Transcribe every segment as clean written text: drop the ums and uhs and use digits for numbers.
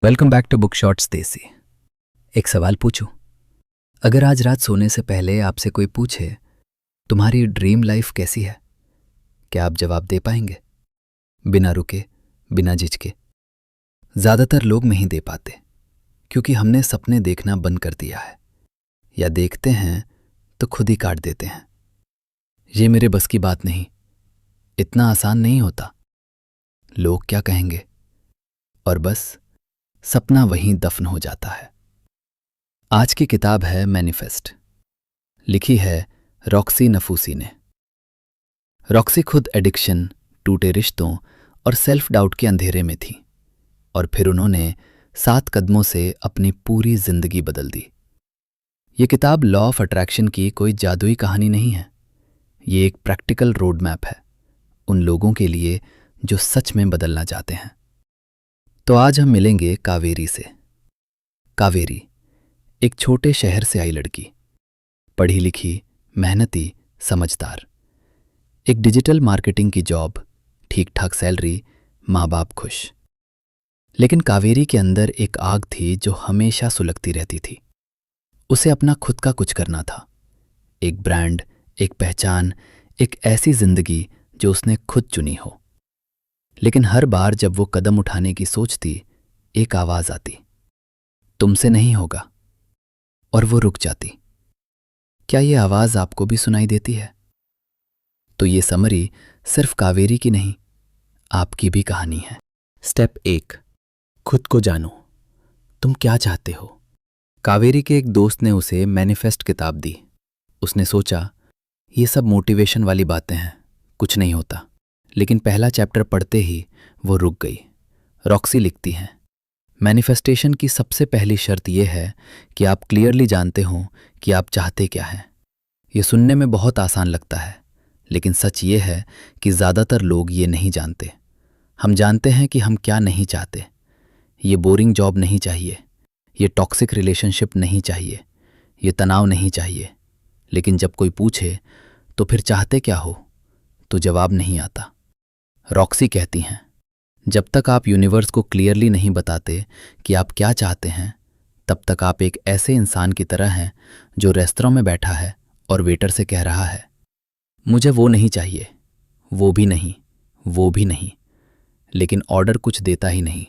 Welcome back to book shots Desi. एक सवाल पूछूं? अगर आज रात सोने से पहले आपसे कोई पूछे तुम्हारी ड्रीम लाइफ कैसी है, क्या आप जवाब दे पाएंगे? बिना रुके, बिना झिझके? ज्यादातर लोग नहीं दे पाते क्योंकि हमने सपने देखना बंद कर दिया है, या देखते हैं तो खुद ही काट देते हैं। ये मेरे बस की बात नहीं, इतना आसान नहीं होता। लोग क्या कहेंगे, और बस सपना वहीं दफन हो जाता है। आज की किताब है मैनिफेस्ट। लिखी है रॉक्सी नफूसी ने। रॉक्सी खुद एडिक्शन, टूटे रिश्तों और सेल्फ डाउट के अंधेरे में थी, और फिर उन्होंने 7 कदमों से अपनी पूरी जिंदगी बदल दी। ये किताब लॉ ऑफ अट्रैक्शन की कोई जादुई कहानी नहीं है। ये एक प्रैक्टिकल रोड मैप है उन लोगों के लिए जो सच में बदलना चाहते हैं। तो आज हम मिलेंगे कावेरी से। कावेरी एक छोटे शहर से आई लड़की, पढ़ी लिखी, मेहनती, समझदार। एक डिजिटल मार्केटिंग की जॉब, ठीक ठाक सैलरी, माँ बाप खुश। लेकिन कावेरी के अंदर एक आग थी जो हमेशा सुलगती रहती थी। उसे अपना खुद का कुछ करना था। एक ब्रांड, एक पहचान, एक ऐसी जिंदगी जो उसने खुद चुनी हो। लेकिन हर बार जब वो कदम उठाने की सोचती, एक आवाज आती, तुमसे नहीं होगा, और वो रुक जाती। क्या ये आवाज आपको भी सुनाई देती है? तो ये समरी सिर्फ कावेरी की नहीं, आपकी भी कहानी है। स्टेप 1, खुद को जानो। तुम क्या चाहते हो? कावेरी के एक दोस्त ने उसे मैनिफेस्ट किताब दी। उसने सोचा ये सब मोटिवेशन वाली बातें हैं, कुछ नहीं होता। लेकिन पहला चैप्टर पढ़ते ही वो रुक गई। रॉक्सी लिखती हैं, मैनिफेस्टेशन की सबसे पहली शर्त यह है कि आप क्लियरली जानते हो कि आप चाहते क्या हैं। ये सुनने में बहुत आसान लगता है, लेकिन सच ये है कि ज़्यादातर लोग ये नहीं जानते। हम जानते हैं कि हम क्या नहीं चाहते। ये बोरिंग जॉब नहीं चाहिए, ये टॉक्सिक रिलेशनशिप नहीं चाहिए, ये तनाव नहीं चाहिए। लेकिन जब कोई पूछे तो फिर चाहते क्या हो, तो जवाब नहीं आता। रॉक्सी कहती हैं, जब तक आप यूनिवर्स को क्लियरली नहीं बताते कि आप क्या चाहते हैं, तब तक आप एक ऐसे इंसान की तरह हैं जो रेस्तरां में बैठा है और वेटर से कह रहा है, मुझे वो नहीं चाहिए, वो भी नहीं, वो भी नहीं, लेकिन ऑर्डर कुछ देता ही नहीं।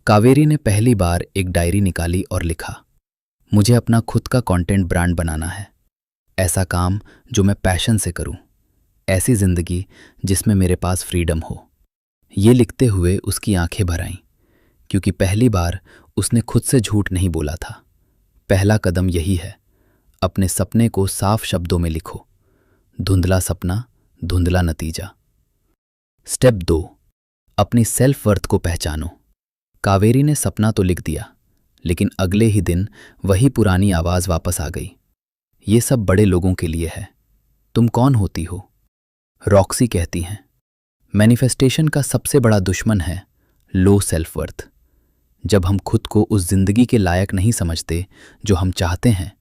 कावेरी ने पहली बार एक डायरी निकाली और लिखा, मुझे अपना खुद का कंटेंट ब्रांड बनाना है। ऐसा काम जो मैं पैशन से करूं, ऐसी जिंदगी जिसमें मेरे पास फ्रीडम हो। ये लिखते हुए उसकी आंखें भर आईं, क्योंकि पहली बार उसने खुद से झूठ नहीं बोला था। पहला कदम यही है, अपने सपने को साफ शब्दों में लिखो। धुंधला सपना, धुंधला नतीजा। स्टेप 2, अपनी सेल्फ वर्थ को पहचानो। कावेरी ने सपना तो लिख दिया, लेकिन अगले ही दिन वही पुरानी आवाज वापस आ गई, ये सब बड़े लोगों के लिए है, तुम कौन होती हो? रॉक्सी कहती हैं, मैनिफेस्टेशन का सबसे बड़ा दुश्मन है लो सेल्फ वर्थ। जब हम खुद को उस जिंदगी के लायक नहीं समझते जो हम चाहते हैं,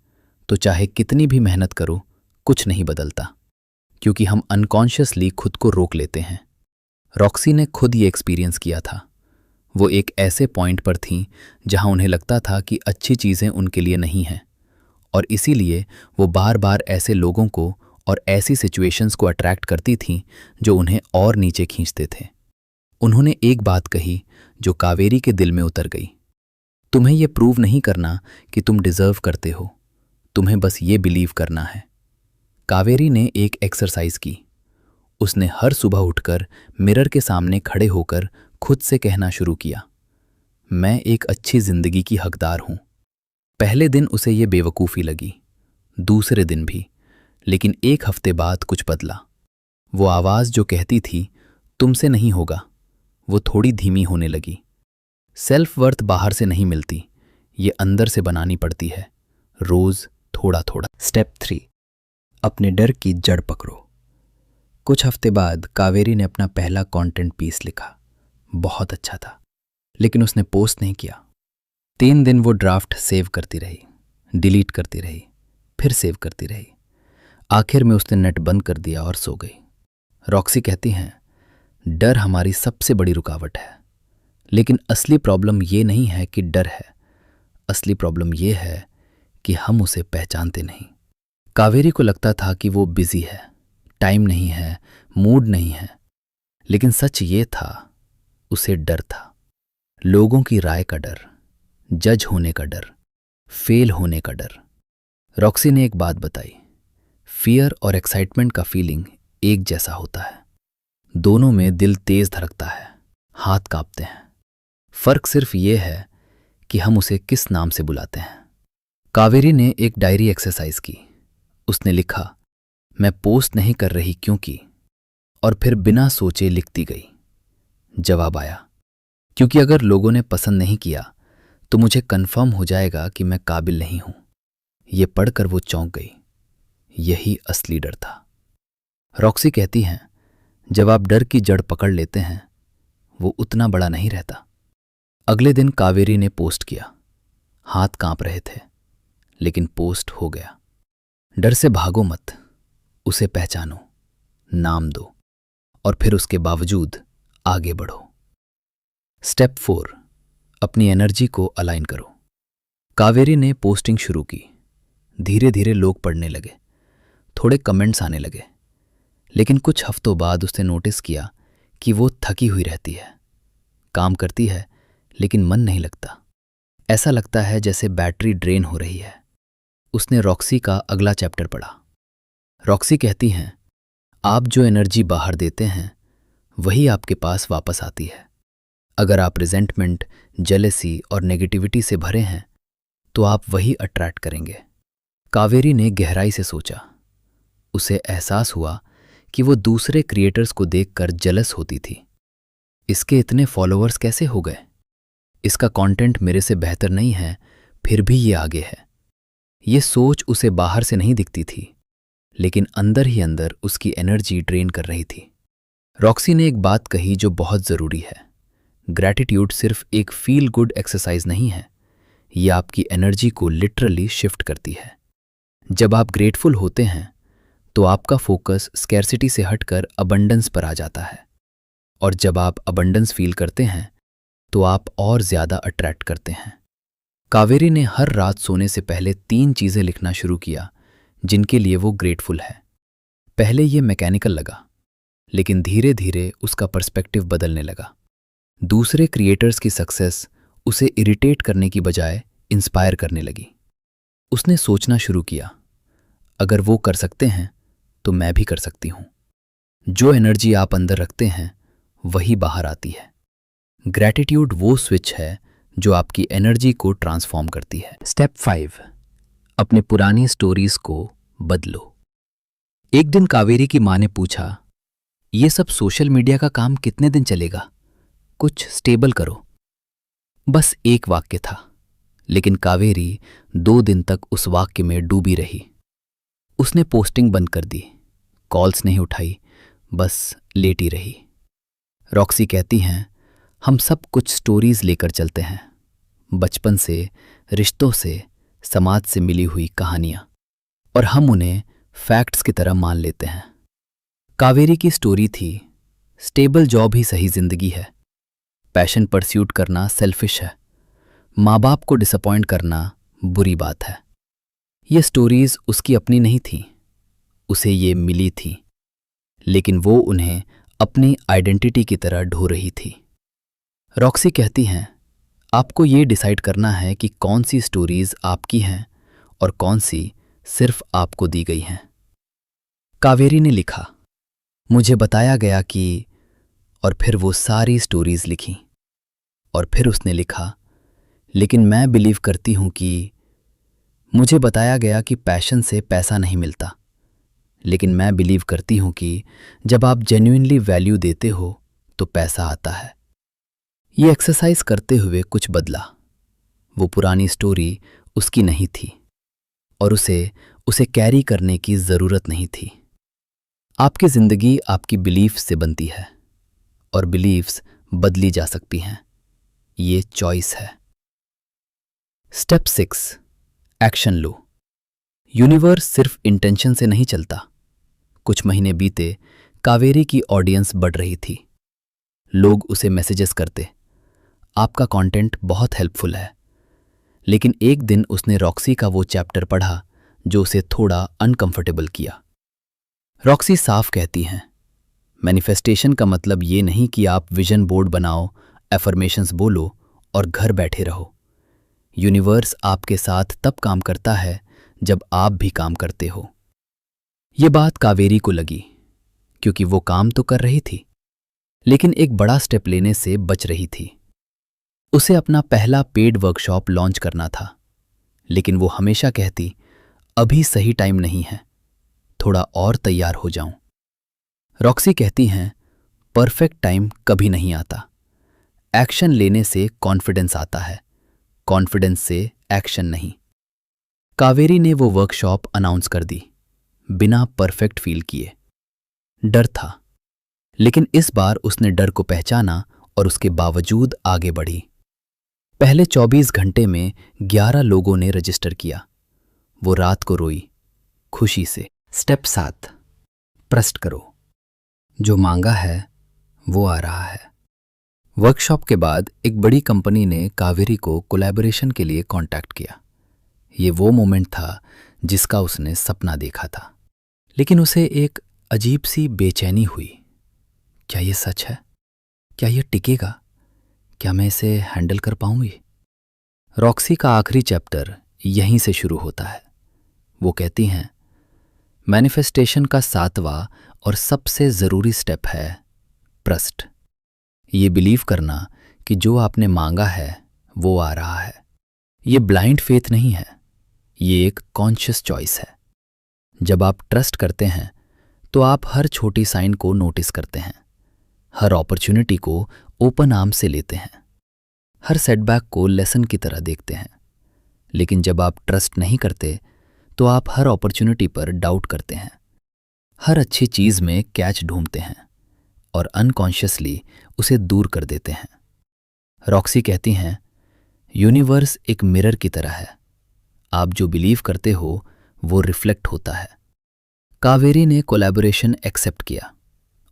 तो चाहे कितनी भी मेहनत करो, कुछ नहीं बदलता, क्योंकि हम अनकॉन्शियसली खुद को रोक लेते हैं। रॉक्सी ने खुद ये एक्सपीरियंस किया था। वो एक ऐसे पॉइंट पर थीं जहां उन्हें लगता था कि अच्छी चीज़ें उनके लिए नहीं हैं, और इसीलिए वो बार बार ऐसे लोगों को और ऐसी सिचुएशंस को अट्रैक्ट करती थीं जो उन्हें और नीचे खींचते थे। उन्होंने एक बात कही जो कावेरी के दिल में उतर गई, तुम्हें यह प्रूव नहीं करना कि तुम डिजर्व करते हो, तुम्हें बस ये बिलीव करना है। कावेरी ने एक एक्सरसाइज की। उसने हर सुबह उठकर मिरर के सामने खड़े होकर खुद से कहना शुरू किया, मैं एक अच्छी जिंदगी की हकदार हूं। पहले दिन उसे ये बेवकूफ़ी लगी, दूसरे दिन भी, लेकिन एक हफ्ते बाद कुछ बदला। वो आवाज़ जो कहती थी तुमसे नहीं होगा, वो थोड़ी धीमी होने लगी। सेल्फ वर्थ बाहर से नहीं मिलती, ये अंदर से बनानी पड़ती है, रोज थोड़ा थोड़ा। स्टेप 3, अपने डर की जड़ पकड़ो। कुछ हफ्ते बाद कावेरी ने अपना पहला कंटेंट पीस लिखा। बहुत अच्छा था, लेकिन उसने पोस्ट नहीं किया। 3 दिन वो ड्राफ्ट सेव करती रही, डिलीट करती रही, फिर सेव करती रही। आखिर में उसने नेट बंद कर दिया और सो गई। रॉक्सी कहती हैं, डर हमारी सबसे बड़ी रुकावट है, लेकिन असली प्रॉब्लम ये नहीं है कि डर है, असली प्रॉब्लम ये है कि हम उसे पहचानते नहीं। कावेरी को लगता था कि वो बिजी है, टाइम नहीं है, मूड नहीं है, लेकिन सच ये था, उसे डर था। लोगों की राय का डर, जज होने का डर, फेल होने का डर। रॉक्सी ने एक बात बताई, फियर और एक्साइटमेंट का फीलिंग एक जैसा होता है। दोनों में दिल तेज धड़कता है, हाथ कांपते हैं। फर्क सिर्फ ये है कि हम उसे किस नाम से बुलाते हैं। कावेरी ने एक डायरी एक्सरसाइज की। उसने लिखा, मैं पोस्ट नहीं कर रही क्योंकि, और फिर बिना सोचे लिखती गई। जवाब आया, क्योंकि अगर लोगों ने पसंद नहीं किया तो मुझे कन्फर्म हो जाएगा कि मैं काबिल नहीं हूं। ये पढ़कर वो चौंक गई। यही असली डर था। रॉक्सी कहती हैं, जब आप डर की जड़ पकड़ लेते हैं वो उतना बड़ा नहीं रहता। अगले दिन कावेरी ने पोस्ट किया। हाथ कांप रहे थे, लेकिन पोस्ट हो गया। डर से भागो मत, उसे पहचानो, नाम दो और फिर उसके बावजूद आगे बढ़ो। स्टेप 4, अपनी एनर्जी को अलाइन करो। कावेरी ने पोस्टिंग शुरू की। धीरे धीरे लोग पढ़ने लगे, थोड़े कमेंट्स आने लगे, लेकिन कुछ हफ्तों बाद उसने नोटिस किया कि वो थकी हुई रहती है। काम करती है लेकिन मन नहीं लगता। ऐसा लगता है जैसे बैटरी ड्रेन हो रही है। उसने रॉक्सी का अगला चैप्टर पढ़ा। रॉक्सी कहती हैं, आप जो एनर्जी बाहर देते हैं वही आपके पास वापस आती है। अगर आप रिजेंटमेंट, जेलेसी और नेगेटिविटी से भरे हैं तो आप वही अट्रैक्ट करेंगे। कावेरी ने गहराई से सोचा। उसे एहसास हुआ कि वो दूसरे क्रिएटर्स को देखकर जेलस होती थी। इसके इतने फॉलोअर्स कैसे हो गए? इसका कंटेंट मेरे से बेहतर नहीं है, फिर भी ये आगे है। ये सोच उसे बाहर से नहीं दिखती थी, लेकिन अंदर ही अंदर उसकी एनर्जी ड्रेन कर रही थी। रॉक्सी ने एक बात कही जो बहुत ज़रूरी है। ग्रैटिट्यूड सिर्फ एक फील गुड एक्सरसाइज नहीं है, यह आपकी एनर्जी को लिटरली शिफ्ट करती है। जब आप ग्रेटफुल होते हैं तो आपका फोकस स्कैर्सिटी से हटकर अबंडेंस पर आ जाता है, और जब आप अबंडेंस फील करते हैं तो आप और ज़्यादा अट्रैक्ट करते हैं। कावेरी ने हर रात सोने से पहले 3 चीज़ें लिखना शुरू किया जिनके लिए वो ग्रेटफुल है। पहले ये मैकेनिकल लगा, लेकिन धीरे धीरे उसका पर्सपेक्टिव बदलने लगा। दूसरे क्रिएटर्स की सक्सेस उसे इरिटेट करने की बजाय इंस्पायर करने लगी। उसने सोचना शुरू किया, अगर वो कर सकते हैं तो मैं भी कर सकती हूं। जो एनर्जी आप अंदर रखते हैं वही बाहर आती है। ग्रैटिट्यूड वो स्विच है जो आपकी एनर्जी को ट्रांसफॉर्म करती है। स्टेप 5, अपने पुरानी स्टोरीज को बदलो। एक दिन कावेरी की मां ने पूछा, ये सब सोशल मीडिया का काम कितने दिन चलेगा? कुछ स्टेबल करो। बस एक वाक्य था, लेकिन कावेरी 2 दिन तक उस वाक्य में डूबी रही। उसने पोस्टिंग बंद कर दी, कॉल्स नहीं उठाई, बस लेटी रही। रॉक्सी कहती हैं, हम सब कुछ स्टोरीज लेकर चलते हैं, बचपन से, रिश्तों से, समाज से मिली हुई कहानियां, और हम उन्हें फैक्ट्स की तरह मान लेते हैं। कावेरी की स्टोरी थी, स्टेबल जॉब ही सही जिंदगी है, पैशन परस्यूट करना सेल्फिश है, माँ बाप को डिसअपॉइंट करना बुरी बात है। ये स्टोरीज उसकी अपनी नहीं थी, उसे ये मिली थी, लेकिन वो उन्हें अपनी आइडेंटिटी की तरह ढो रही थी। रॉक्सी कहती हैं, आपको ये डिसाइड करना है कि कौन सी स्टोरीज आपकी हैं और कौन सी सिर्फ आपको दी गई हैं। कावेरी ने लिखा, मुझे बताया गया कि, और फिर वो सारी स्टोरीज लिखीं। और फिर उसने लिखा, लेकिन मैं बिलीव करती हूं कि, मुझे बताया गया कि पैशन से पैसा नहीं मिलता, लेकिन मैं बिलीव करती हूं कि जब आप जेन्युइनली वैल्यू देते हो तो पैसा आता है। ये एक्सरसाइज करते हुए कुछ बदला। वो पुरानी स्टोरी उसकी नहीं थी और उसे कैरी करने की जरूरत नहीं थी। आपकी जिंदगी आपकी बिलीफ्स से बनती है और बिलीफ्स बदली जा सकती हैं। ये चॉइस है। स्टेप 6, एक्शन लो। यूनिवर्स सिर्फ इंटेंशन से नहीं चलता। कुछ महीने बीते, कावेरी की ऑडियंस बढ़ रही थी। लोग उसे मैसेजेस करते, आपका कंटेंट बहुत हेल्पफुल है। लेकिन एक दिन उसने रॉक्सी का वो चैप्टर पढ़ा जो उसे थोड़ा अनकंफर्टेबल किया। रॉक्सी साफ कहती हैं, मैनिफेस्टेशन का मतलब ये नहीं कि आप विजन बोर्ड बनाओ, एफर्मेशंस बोलो और घर बैठे रहो। यूनिवर्स आपके साथ तब काम करता है जब आप भी काम करते हो। ये बात कावेरी को लगी, क्योंकि वो काम तो कर रही थी, लेकिन एक बड़ा स्टेप लेने से बच रही थी। उसे अपना पहला पेड वर्कशॉप लॉन्च करना था, लेकिन वो हमेशा कहती, अभी सही टाइम नहीं है, थोड़ा और तैयार हो जाऊं। रॉक्सी कहती हैं, परफेक्ट टाइम कभी नहीं आता। एक्शन लेने से कॉन्फिडेंस आता है, कॉन्फिडेंस से एक्शन नहीं। कावेरी ने वो वर्कशॉप अनाउंस कर दी, बिना परफेक्ट फील किए। डर था, लेकिन इस बार उसने डर को पहचाना और उसके बावजूद आगे बढ़ी। पहले 24 घंटे में 11 लोगों ने रजिस्टर किया। वो रात को रोई, खुशी से। स्टेप 7, ट्रस्ट करो। जो मांगा है वो आ रहा है। वर्कशॉप के बाद एक बड़ी कंपनी ने कावेरी को कोलैबोरेशन के लिए कांटेक्ट किया। ये वो मोमेंट था जिसका उसने सपना देखा था, लेकिन उसे एक अजीब सी बेचैनी हुई। क्या ये सच है? क्या ये टिकेगा? क्या मैं इसे हैंडल कर पाऊंगी? रॉक्सी का आखिरी चैप्टर यहीं से शुरू होता है। वो कहती हैं, मैनिफेस्टेशन का 7वां और सबसे ज़रूरी स्टेप है ट्रस्ट। ये बिलीव करना कि जो आपने मांगा है वो आ रहा है। ये ब्लाइंड फेथ नहीं है, ये एक कॉन्शियस चॉइस है। जब आप ट्रस्ट करते हैं तो आप हर छोटी साइन को नोटिस करते हैं, हर अपॉर्चुनिटी को ओपन आर्म से लेते हैं, हर सेटबैक को लेसन की तरह देखते हैं। लेकिन जब आप ट्रस्ट नहीं करते तो आप हर अपॉर्चुनिटी पर डाउट करते हैं, हर अच्छी चीज़ में कैच ढूंढते हैं और अनकॉन्शियसली उसे दूर कर देते हैं। रॉक्सी कहती हैं, यूनिवर्स एक मिरर की तरह है, आप जो बिलीव करते हो वो रिफ्लेक्ट होता है। कावेरी ने कोलैबोरेशन एक्सेप्ट किया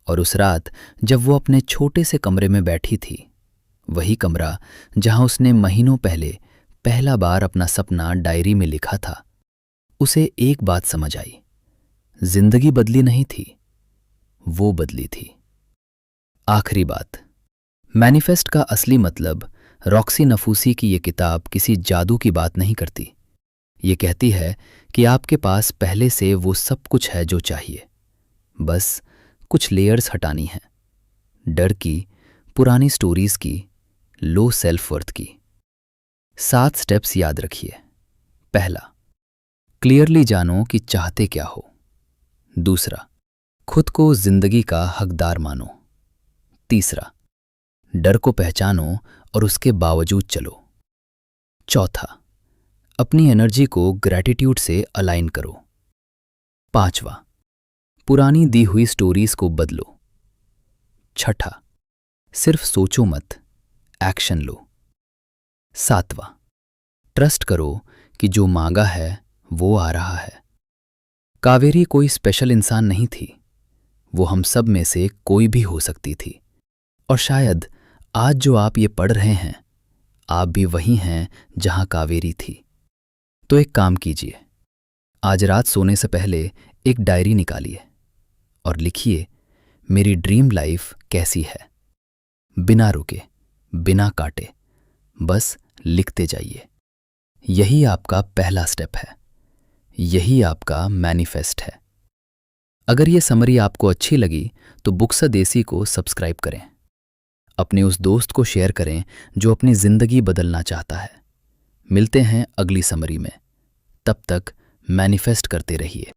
और उस रात जब वो अपने छोटे से कमरे में बैठी थी, वही कमरा जहां उसने महीनों पहले पहला बार अपना सपना डायरी में लिखा था, उसे एक बात समझ आई, जिंदगी बदली नहीं थी, वो बदली थी। आखिरी बात, मैनिफेस्ट का असली मतलब रॉक्सी नफूसी की ये किताब किसी जादू की बात नहीं करती। ये कहती है कि आपके पास पहले से वो सब कुछ है जो चाहिए, बस कुछ लेयर्स हटानी है। डर की, पुरानी स्टोरीज की, लो सेल्फ वर्थ की। 7 स्टेप्स याद रखिए। पहला, क्लियरली जानो कि चाहते क्या हो। दूसरा, खुद को जिंदगी का हकदार मानो। तीसरा, डर को पहचानो और उसके बावजूद चलो। चौथा, अपनी एनर्जी को ग्रैटिट्यूड से अलाइन करो। पांचवा, पुरानी दी हुई स्टोरीज को बदलो। छठा, सिर्फ सोचो मत, एक्शन लो। सातवां, ट्रस्ट करो कि जो मांगा है वो आ रहा है। कावेरी कोई स्पेशल इंसान नहीं थी, वो हम सब में से कोई भी हो सकती थी। और शायद आज जो आप ये पढ़ रहे हैं, आप भी वही हैं जहां कावेरी थी। तो एक काम कीजिए, आज रात सोने से पहले एक डायरी निकालिए और लिखिए, मेरी ड्रीम लाइफ कैसी है। बिना रुके, बिना काटे, बस लिखते जाइए। यही आपका पहला स्टेप है, यही आपका मैनिफेस्ट है। अगर ये समरी आपको अच्छी लगी तो बुक्स देसी को सब्सक्राइब करें, अपने उस दोस्त को शेयर करें जो अपनी जिंदगी बदलना चाहता है। मिलते हैं अगली समरी में, तब तक मैनिफेस्ट करते रहिए।